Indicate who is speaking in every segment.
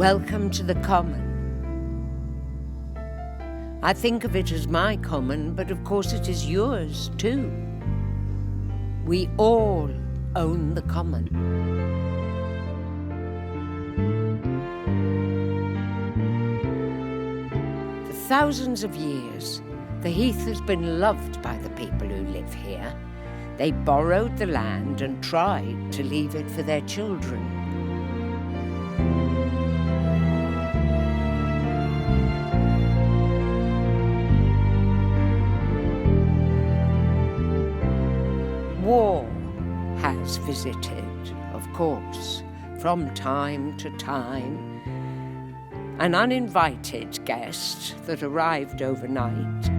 Speaker 1: Welcome to the Common. I think of it as my common, but of course it is yours too. We all own the common. For thousands of years, the heath has been loved by the people who live here. They borrowed the land and tried to leave it for their children. War has visited, of course, from time to time. An uninvited guest that arrived overnight.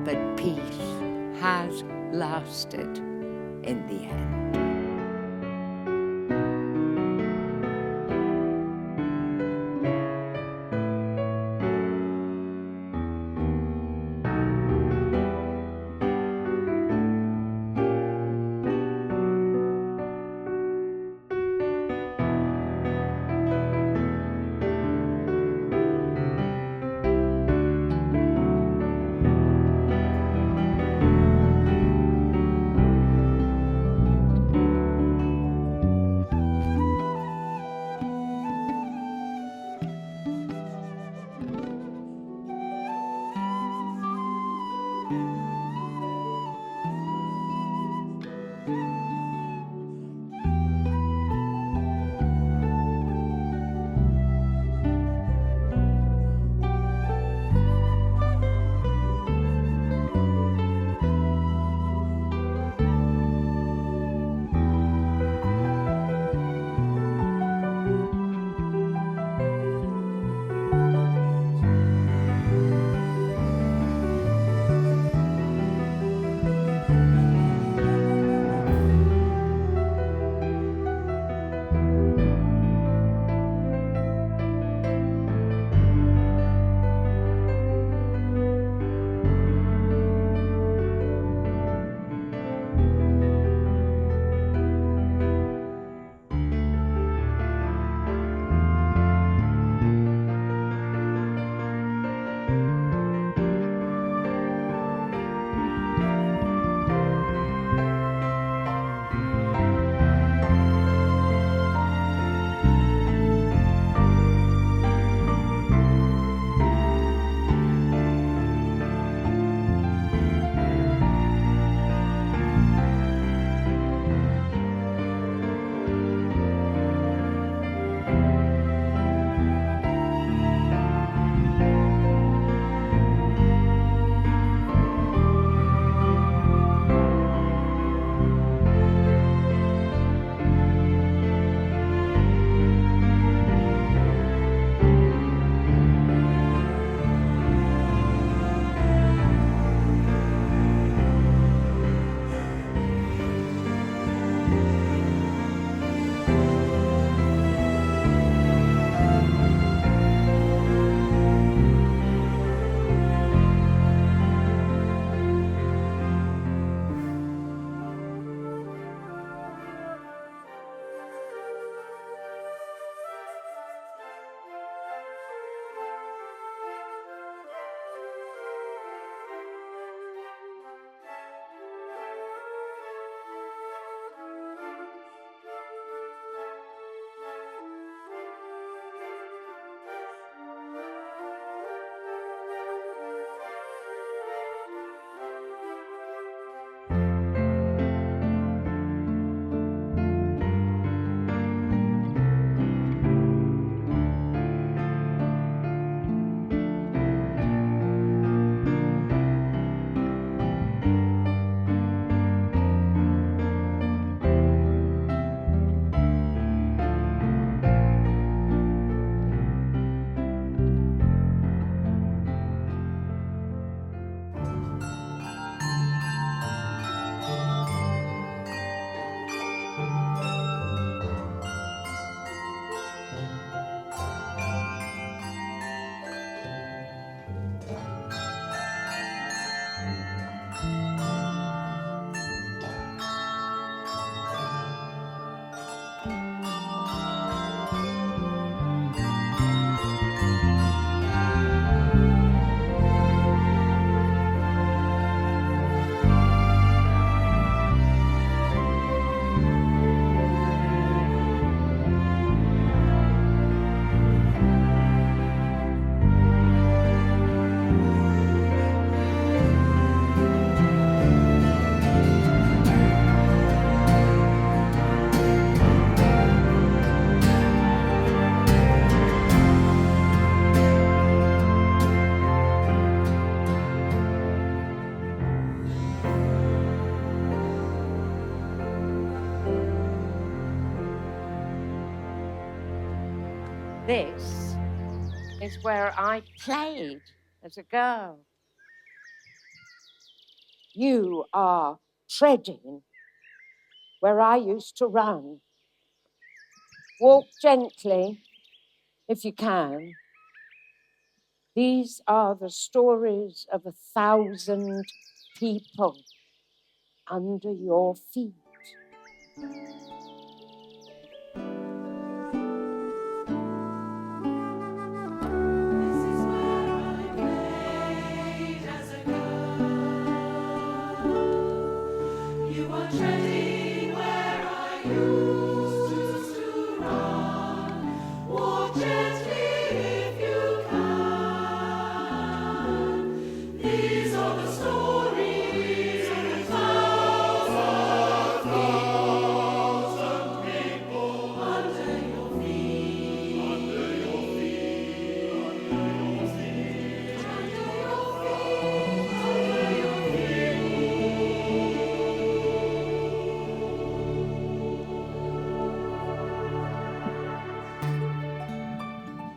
Speaker 1: But peace has lasted in the end. This is where I played as a girl. You are treading where I used to run. Walk gently, if you can. These are the stories of 1,000 people under your feet.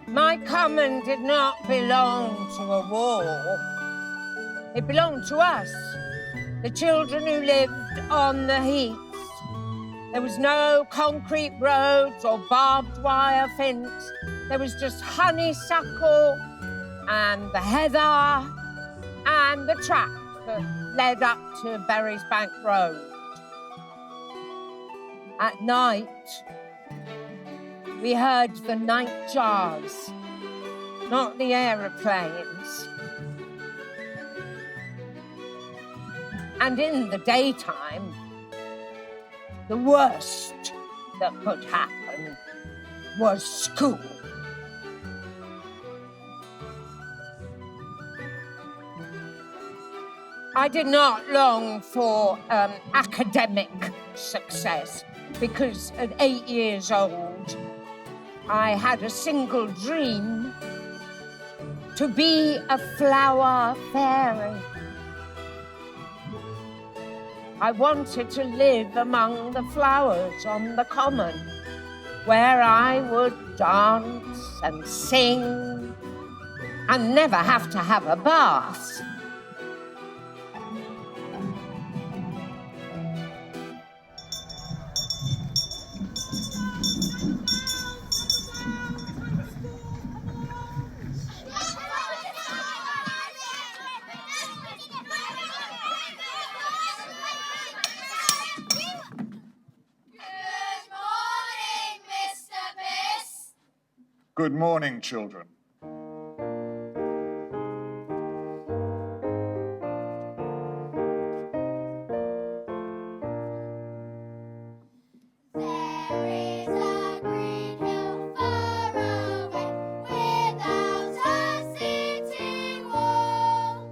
Speaker 1: My common did not belong to a war. It belonged to us, the children who lived on the heaths. There was no concrete roads or barbed wire fence. There was just honeysuckle and the heather and the track that led up to Berry's Bank Road. At night, we heard the night jars, not the aeroplanes. And in the daytime, the worst that could happen was school. I did not long for academic success because at 8 years old, I had a single dream: to be a flower fairy. I wanted to live among the flowers on the common, where I would dance and sing and never have to have a bath.
Speaker 2: Good morning, children.
Speaker 3: There is a green hill far away, without a city wall,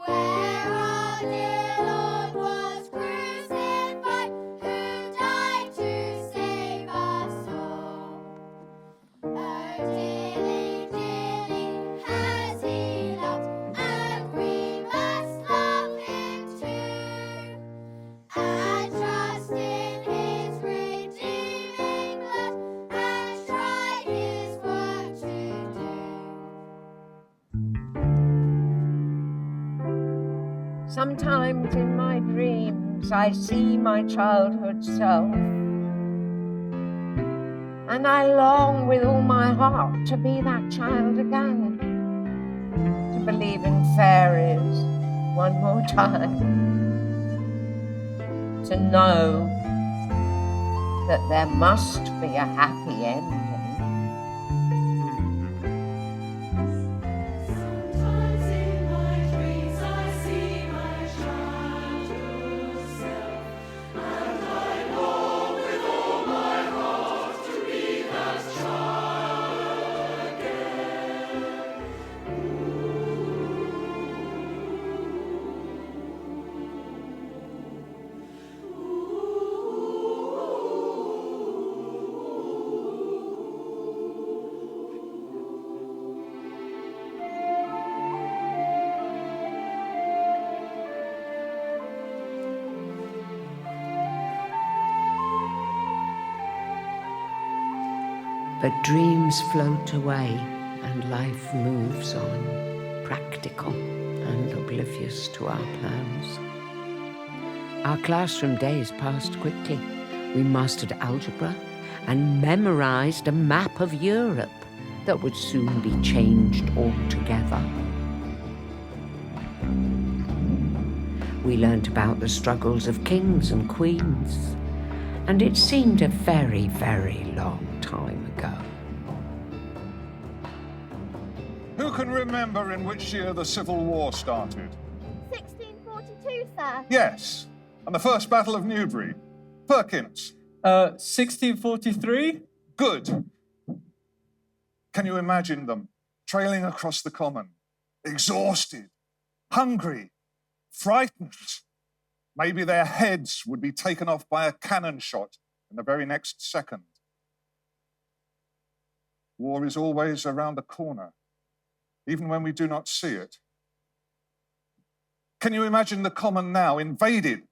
Speaker 3: where our dear Lord was crucified, who died to save us all. Oh, dearly, dearly has he loved, and we must love him too, and trust in his redeeming blood, and try his work to do.
Speaker 1: Sometimes in my dreams I see my childhood self, and I long with all my heart to be that child again, to believe in fairies one more time, to know that there must be a happy ending.
Speaker 3: Sometimes in my dreams I see my childhood self, and I long with all my heart to be that child again.
Speaker 1: But dreams float away and life moves on, practical and oblivious to our plans. Our classroom days passed quickly. We mastered algebra and memorized a map of Europe that would soon be changed altogether. We learnt about the struggles of kings and queens, and it seemed a very, very long time ago.
Speaker 2: Who can remember in which year the Civil War started?
Speaker 4: 1642, sir.
Speaker 2: Yes. And the First Battle of Newbury. Perkins.
Speaker 5: 1643?
Speaker 2: Good. Can you imagine them trailing across the common, exhausted, hungry, frightened? Maybe their heads would be taken off by a cannon shot in the very next second. War is always around the corner, even when we do not see it. Can you imagine the common now, invaded,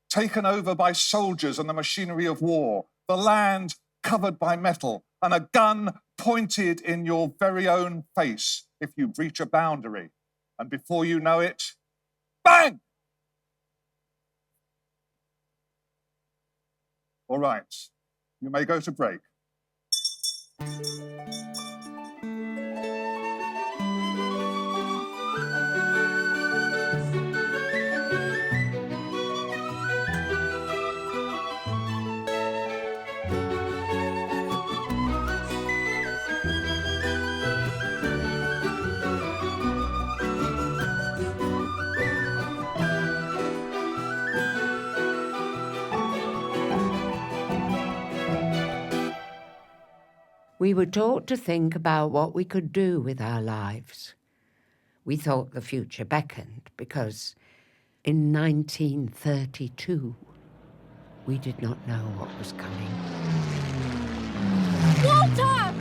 Speaker 2: taken over by soldiers and the machinery of war, the land covered by metal, and a gun pointed in your very own face if you breach a boundary, and before you know it, bang! All right, you may go to break.
Speaker 1: We were taught to think about what we could do with our lives. We thought the future beckoned because in 1932, we did not know what was coming.
Speaker 4: Walter!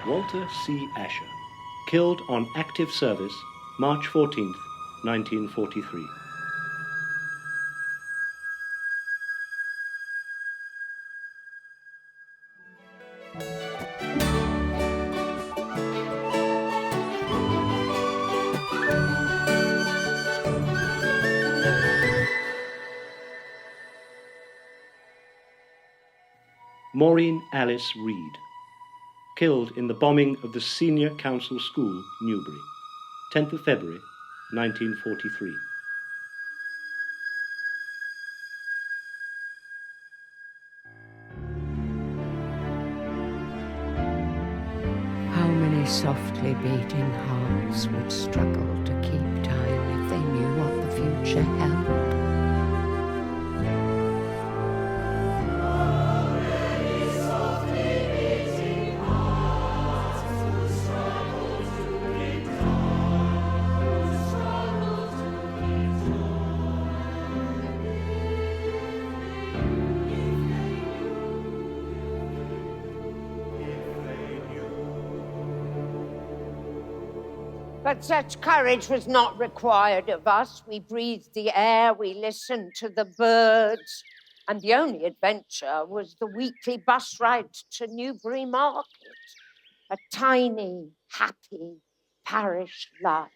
Speaker 6: Walter C. Asher, killed on active service, March 14th, 1943. Maureen Alice Reed, killed in the bombing of the Senior Council School, Newbury, 10th of February, 1943.
Speaker 1: How many softly beating hearts would struggle to keep time if they knew what the future held? But such courage was not required of us. We breathed the air, we listened to the birds, and the only adventure was the weekly bus ride to Newbury Market, a tiny, happy parish life.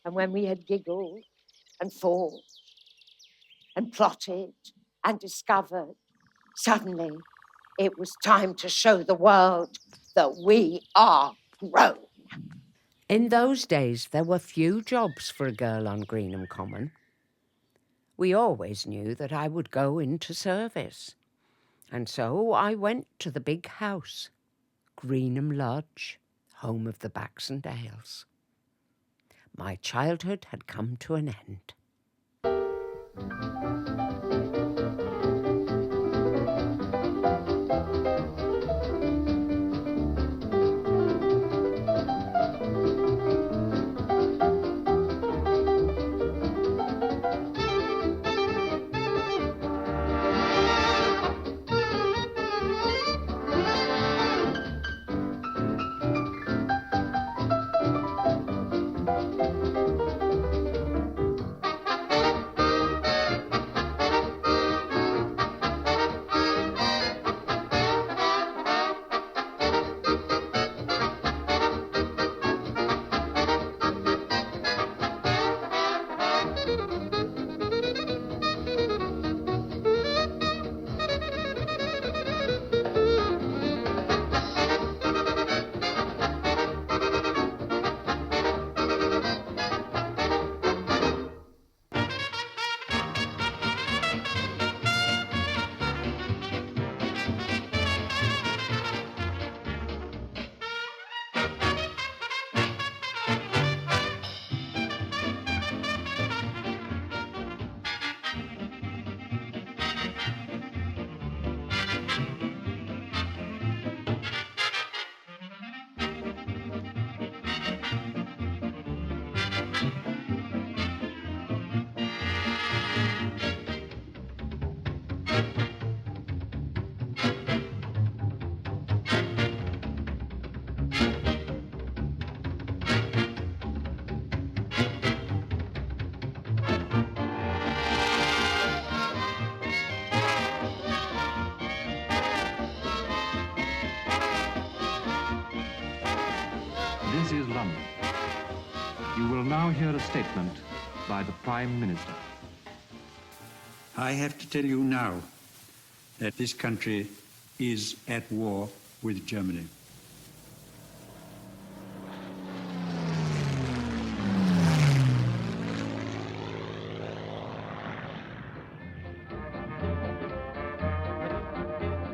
Speaker 1: And when we had giggled and fought and plotted and discovered, suddenly it was time to show the world that we are grown. In those days, there were few jobs for a girl on Greenham Common. We always knew that I would go into service. And so I went to the big house, Greenham Lodge, home of the Baxendales. My childhood had come to an end.
Speaker 5: This is London. You will now hear a statement by the Prime Minister.
Speaker 7: I have to tell you now that this country is at war with Germany.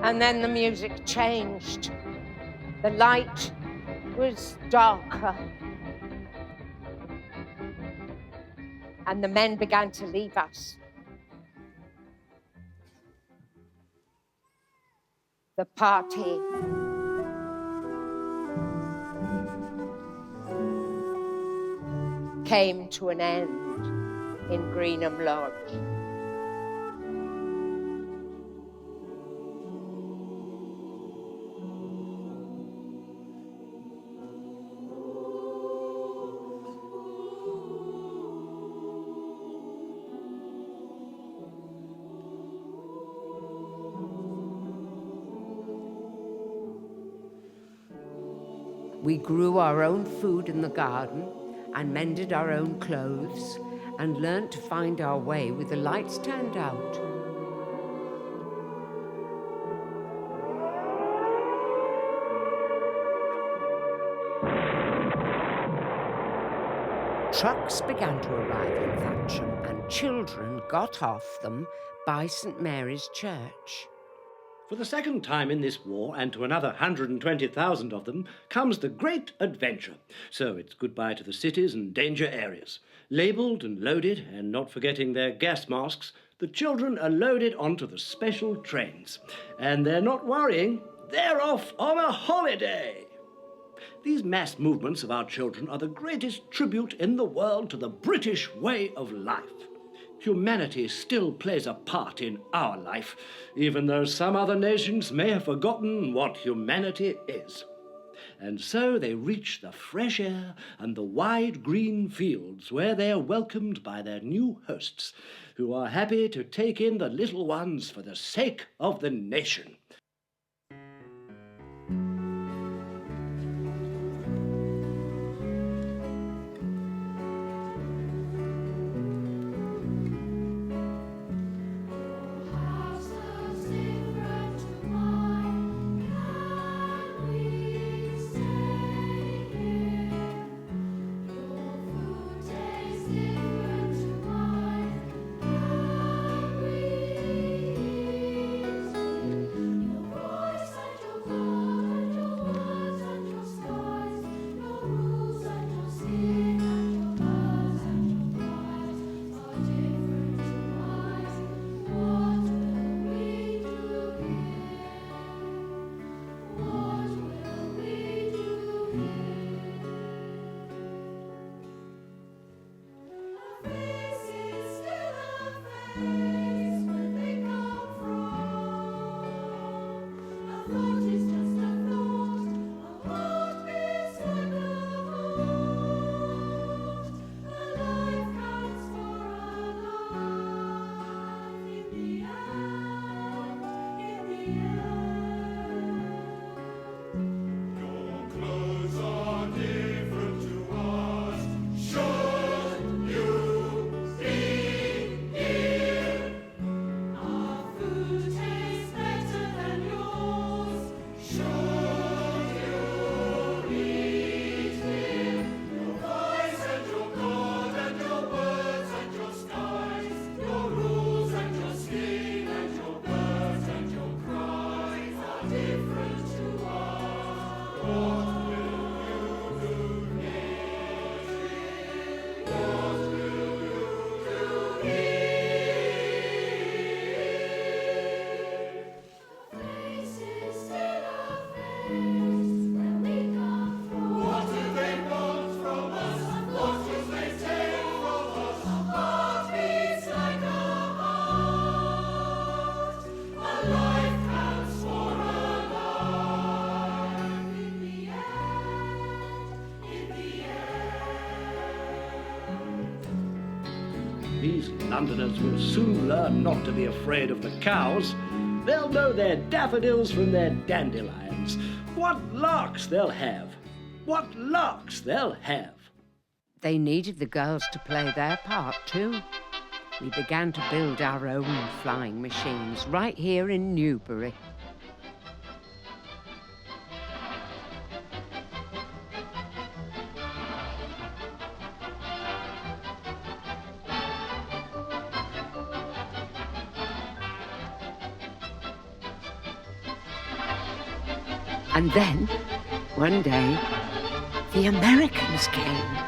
Speaker 1: And then the music changed. The light was darker. And the men began to leave us. The party came to an end in Greenham Lodge.
Speaker 8: We grew our own food in the garden and mended our own clothes and learnt to find our way with the lights turned out. Trucks began to arrive in Thatcham and children got off them by St Mary's Church.
Speaker 6: For the second time in this war, and to another 120,000 of them, comes the great adventure. So it's goodbye to the cities and danger areas. Labelled and loaded, and not forgetting their gas masks, the children are loaded onto the special trains. And they're not worrying, they're off on a holiday. These mass movements of our children are the greatest tribute in the world to the British way of life. Humanity still plays a part in our life, even though some other nations may have forgotten what humanity is. And so they reach the fresh air and the wide green fields where they are welcomed by their new hosts, who are happy to take in the little ones for the sake of the nation. These Londoners will soon learn not to be afraid of the cows. They'll know their daffodils from their dandelions. What larks they'll have. What larks they'll have.
Speaker 8: They needed the girls to play their part too. We began to build our own flying machines right here in Newbury. And then, one day, the Americans came.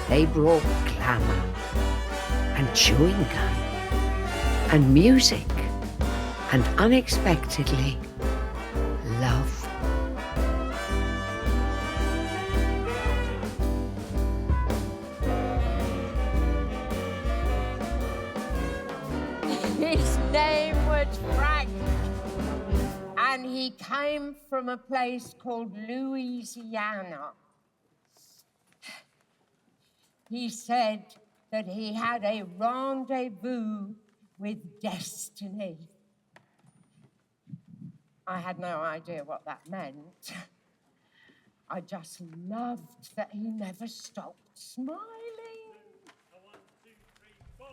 Speaker 8: They brought glamour and chewing gum and music and unexpectedly love.
Speaker 1: His name was Frank, and he came from a place called Louisiana. He said that he had a rendezvous with destiny. I had no idea what that meant. I just loved that he never stopped smiling.
Speaker 3: 1, 2, 3, 4.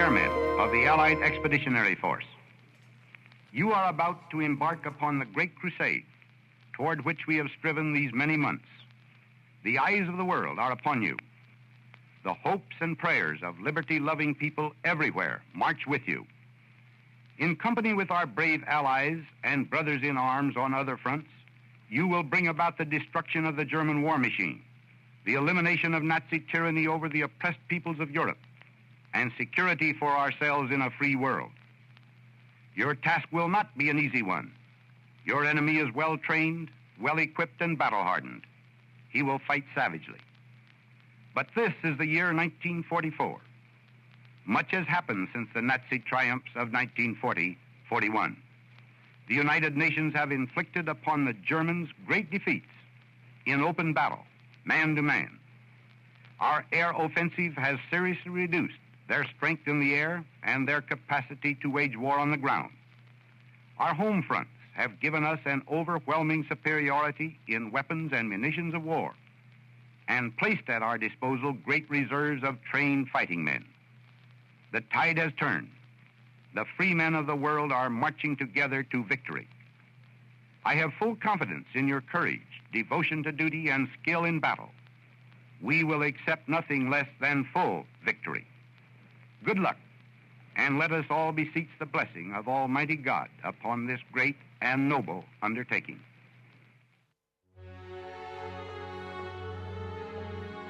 Speaker 9: airmen of the Allied Expeditionary Force. You are about to embark upon the great crusade toward which we have striven these many months. The eyes of the world are upon you. The hopes and prayers of liberty-loving people everywhere march with you. In company with our brave allies and brothers in arms on other fronts, you will bring about the destruction of the German war machine, the elimination of Nazi tyranny over the oppressed peoples of Europe, and security for ourselves in a free world. Your task will not be an easy one. Your enemy is well-trained, well-equipped, and battle-hardened. He will fight savagely. But this is the year 1944. Much has happened since the Nazi triumphs of 1940-41. The United Nations have inflicted upon the Germans great defeats in open battle, man to man. Our air offensive has seriously reduced their strength in the air and their capacity to wage war on the ground. Our home fronts have given us an overwhelming superiority in weapons and munitions of war, and placed at our disposal great reserves of trained fighting men. The tide has turned. The free men of the world are marching together to victory. I have full confidence in your courage, devotion to duty, and skill in battle. We will accept nothing less than full victory. Good luck, and let us all beseech the blessing of Almighty God upon this great and noble undertaking.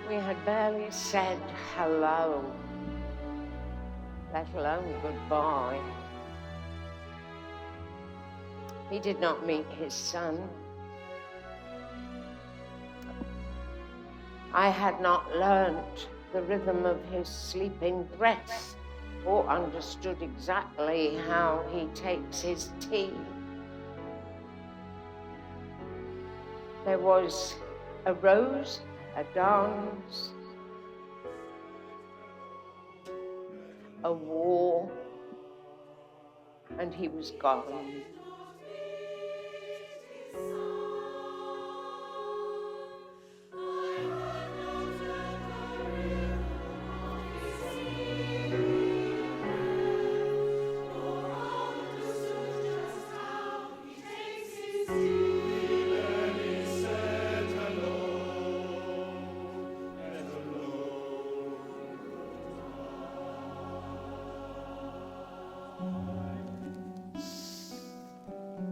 Speaker 8: We had barely said hello, let alone goodbye. He did not meet his son. I had not learnt the rhythm of his sleeping breaths or understood exactly how he takes his tea. There was a rose, a dance, a war, and he was gone.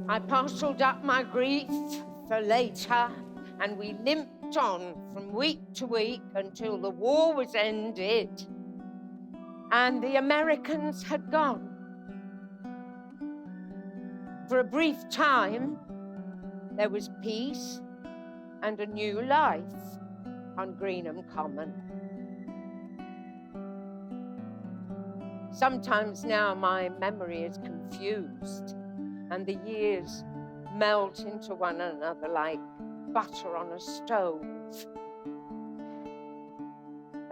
Speaker 8: I parcelled up my grief for later, and we limped on from week to week until the war was ended and the Americans had gone. For a brief time, there was peace and a new life on Greenham Common. Sometimes now my memory is confused, and the years melt into one another like butter on a stove,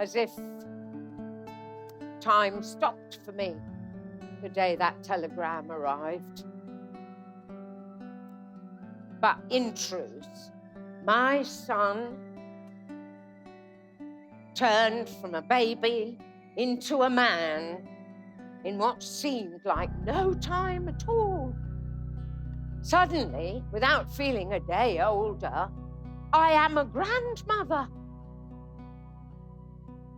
Speaker 8: as if time stopped for me the day that telegram arrived. But in truth, my son turned from a baby into a man in what seemed like no time at all. Suddenly, without feeling a day older, I am a grandmother.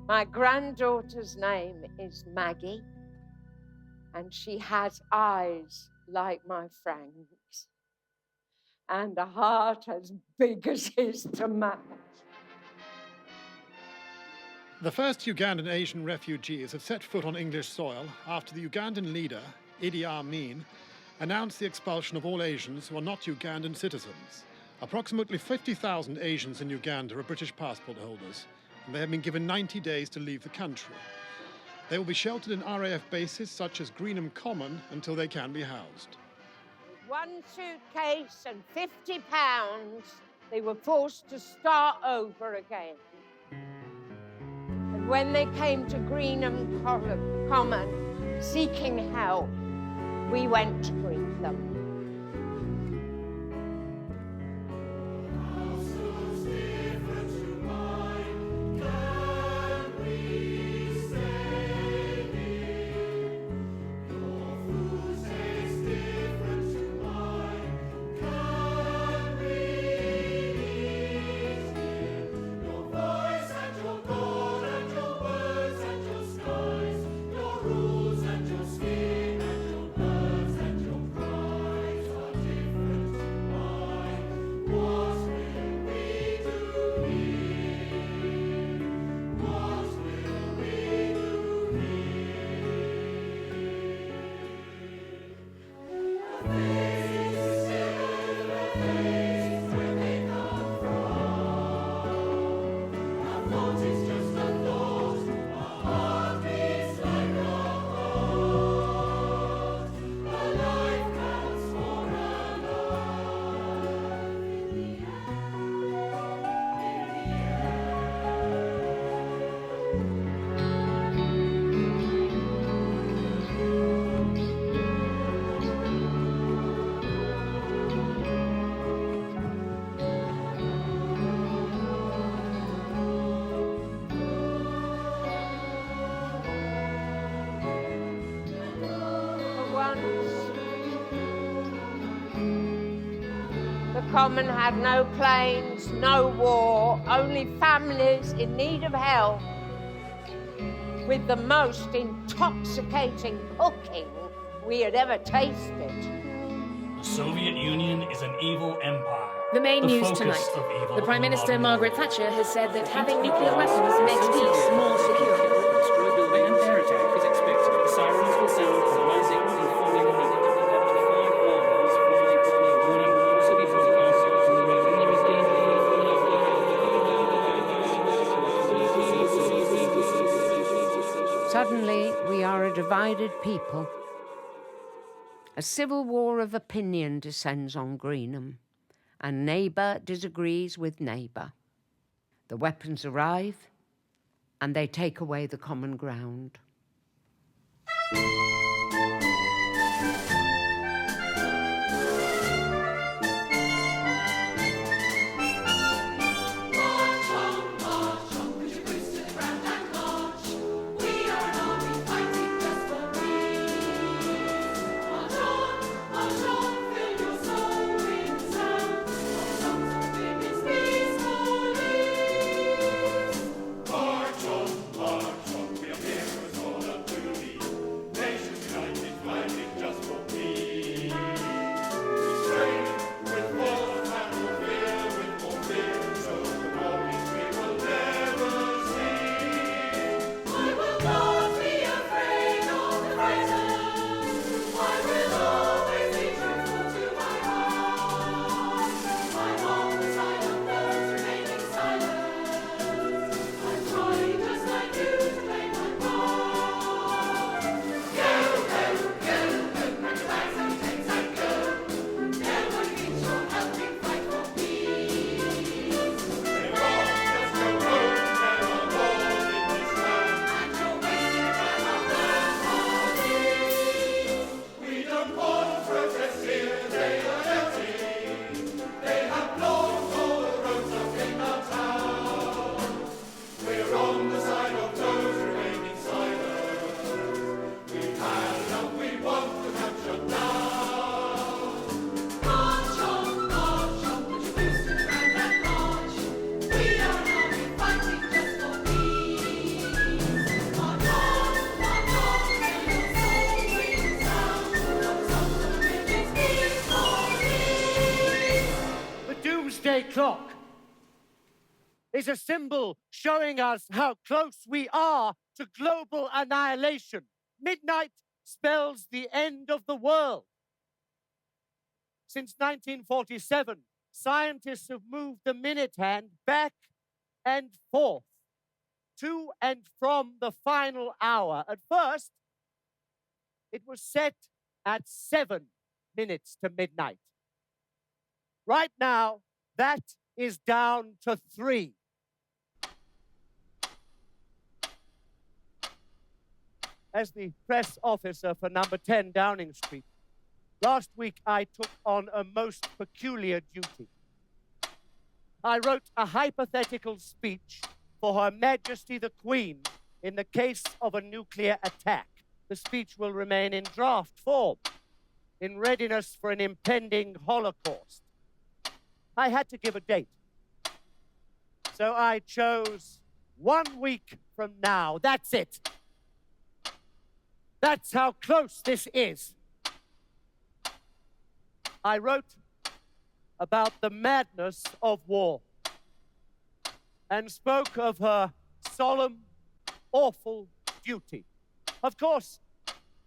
Speaker 8: My granddaughter's name is Maggie, and she has eyes like my Frank's and a heart as big as his to match.
Speaker 10: The first Ugandan Asian refugees had set foot on English soil after the Ugandan leader, Idi Amin, announced the expulsion of all Asians who are not Ugandan citizens. Approximately 50,000 Asians in Uganda are British passport holders, and they have been given 90 days to leave the country. They will be sheltered in RAF bases such as Greenham Common until they can be housed.
Speaker 8: With one suitcase and £50, they were forced to start over again. And when they came to Greenham Common seeking help, we went to greet them. France. The Common had no planes, no war, only families in need of help, with the most intoxicating cooking we had ever tasted.
Speaker 3: The Soviet Union is an evil empire.
Speaker 11: The main news
Speaker 3: focus
Speaker 11: tonight.
Speaker 3: of evil
Speaker 11: The Prime
Speaker 3: in
Speaker 11: Minister,
Speaker 3: modern
Speaker 11: Margaret
Speaker 3: world.
Speaker 11: Thatcher, has said that having nuclear weapons makes peace more secure.
Speaker 12: An air attack is expected. The sirens will sound for rising and falling heat. Up to 5 warnings formally warning all city broadcasters on the radio. There is danger.
Speaker 8: Suddenly, we are a divided people. A civil war of opinion descends on Greenham, and neighbour disagrees with neighbour. The weapons arrive, and they take away the common ground.
Speaker 6: Clock is a symbol showing us how close we are to global annihilation. Midnight spells the end of the world. Since 1947, scientists have moved the minute hand back and forth to and from the final hour. At first, it was set at 7 minutes to midnight. Right now, that is down to 3. As the press officer for number 10 Downing Street, last week I took on a most peculiar duty. I wrote a hypothetical speech for Her Majesty the Queen in the case of a nuclear attack. The speech will remain in draft form, in readiness for an impending Holocaust. I had to give a date. So I chose 1 week from now. That's it. That's how close this is. I wrote about the madness of war and spoke of her solemn, awful duty. Of course,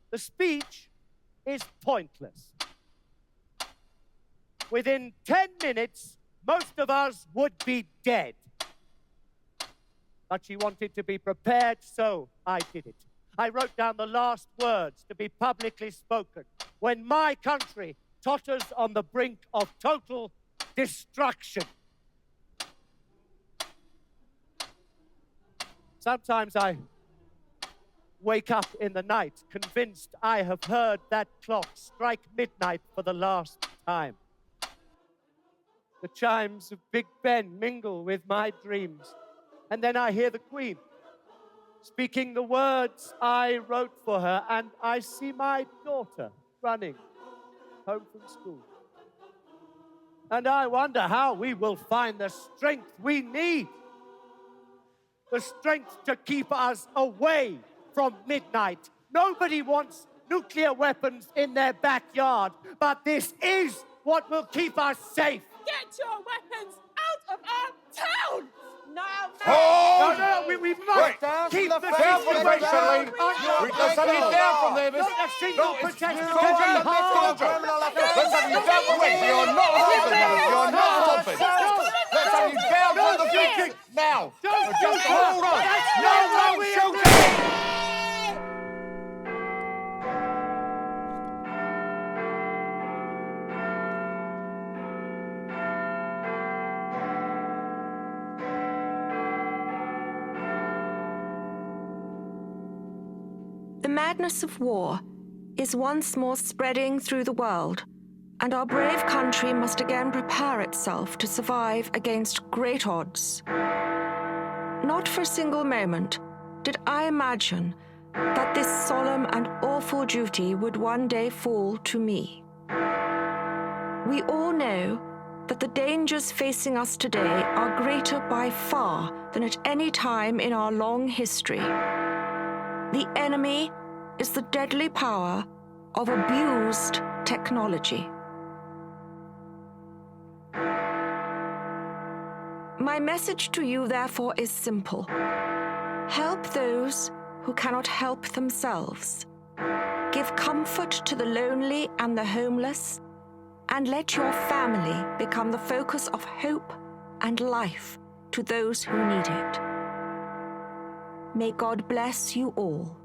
Speaker 6: the speech is pointless. Within 10 minutes, most of us would be dead. But she wanted to be prepared, so I did it. I wrote down the last words to be publicly spoken when my country totters on the brink of total destruction. Sometimes I wake up in the night convinced I have heard that clock strike midnight for the last time. The chimes of Big Ben mingle with my dreams. And then I hear the Queen speaking the words I wrote for her, and I see my daughter
Speaker 13: running home from school. And I wonder how we will find the strength we need. The strength to keep us away from midnight. Nobody wants nuclear weapons in their backyard, but this is what will keep us safe.
Speaker 11: Get your weapons out of our town!
Speaker 1: Now,
Speaker 2: Hold!
Speaker 13: No, we must keep the situation under
Speaker 2: Let's have you down from there, miss.
Speaker 13: Not a single protester
Speaker 2: Soldier,
Speaker 13: can be harmed.
Speaker 2: let's have you down from there. You're not a husband, madam. You're not a husband. Let's have you down from the feet now. Just hold on. No shooting.
Speaker 14: The madness of war is once more spreading through the world, and our brave country must again prepare itself to survive against great odds. Not for a single moment did I imagine that this solemn and awful duty would one day fall to me. We all know that the dangers facing us today are greater by far than at any time in our long history. The enemy is the deadly power of abused technology. My message to you, therefore, is simple. Help those who cannot help themselves. Give comfort to the lonely and the homeless, and let your family become the focus of hope and life to those who need it. May God bless you all.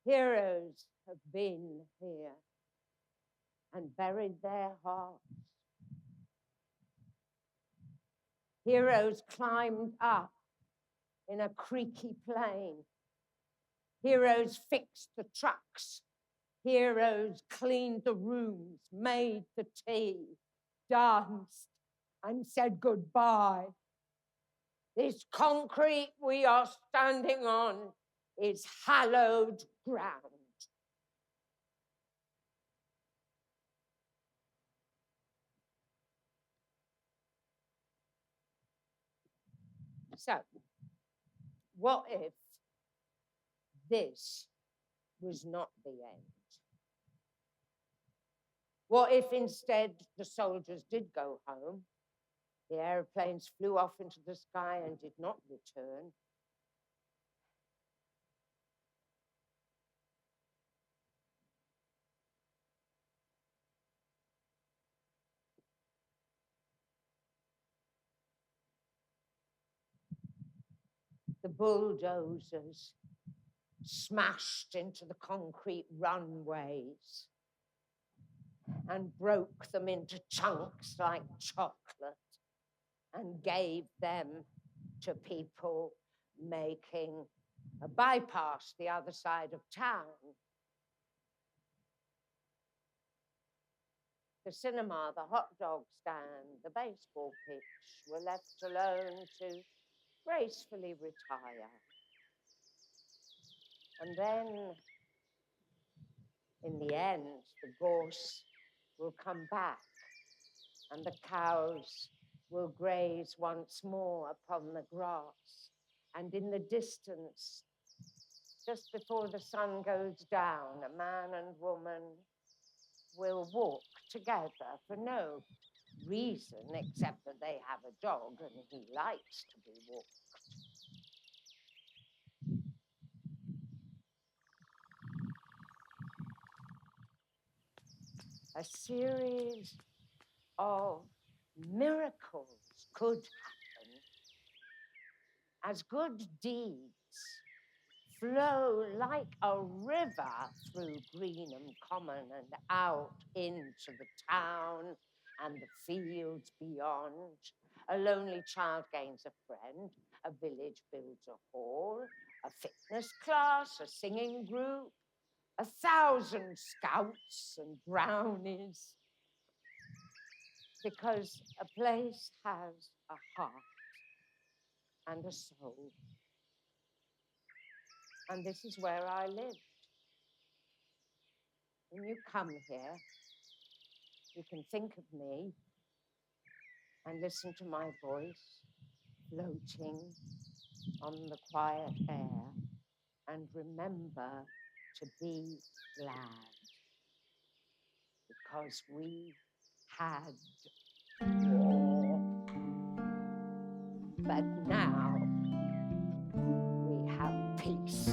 Speaker 8: Heroes have been here and buried their hearts. Heroes climbed up in a creaky plain. Heroes fixed the trucks. Heroes cleaned the rooms, made the tea, danced, and said goodbye. This concrete we are standing on is hallowed ground. So, what if this was not the end? What if instead the soldiers did go home, the aeroplanes flew off into the sky and did not return? The bulldozers smashed into the concrete runways and broke them into chunks like chocolate and gave them to people making a bypass the other side of town. The cinema, the hot dog stand, the baseball pitch were left alone to gracefully retire. And then, in the end, the gorse will come back and the cows will graze once more upon the grass. And in the distance, just before the sun goes down, a man and woman will walk together for no reason except that they have a dog and he likes to be walked. A series of miracles could happen as good deeds flow like a river through Greenham Common and out into the town and the fields beyond. A lonely child gains a friend, a village builds a hall, a fitness class, a singing group, 1,000 scouts and brownies. Because a place has a heart and a soul. And this is where I lived. When you come here, you can think of me and listen to my voice floating on the quiet air and remember to be glad because we had war. But now we have peace.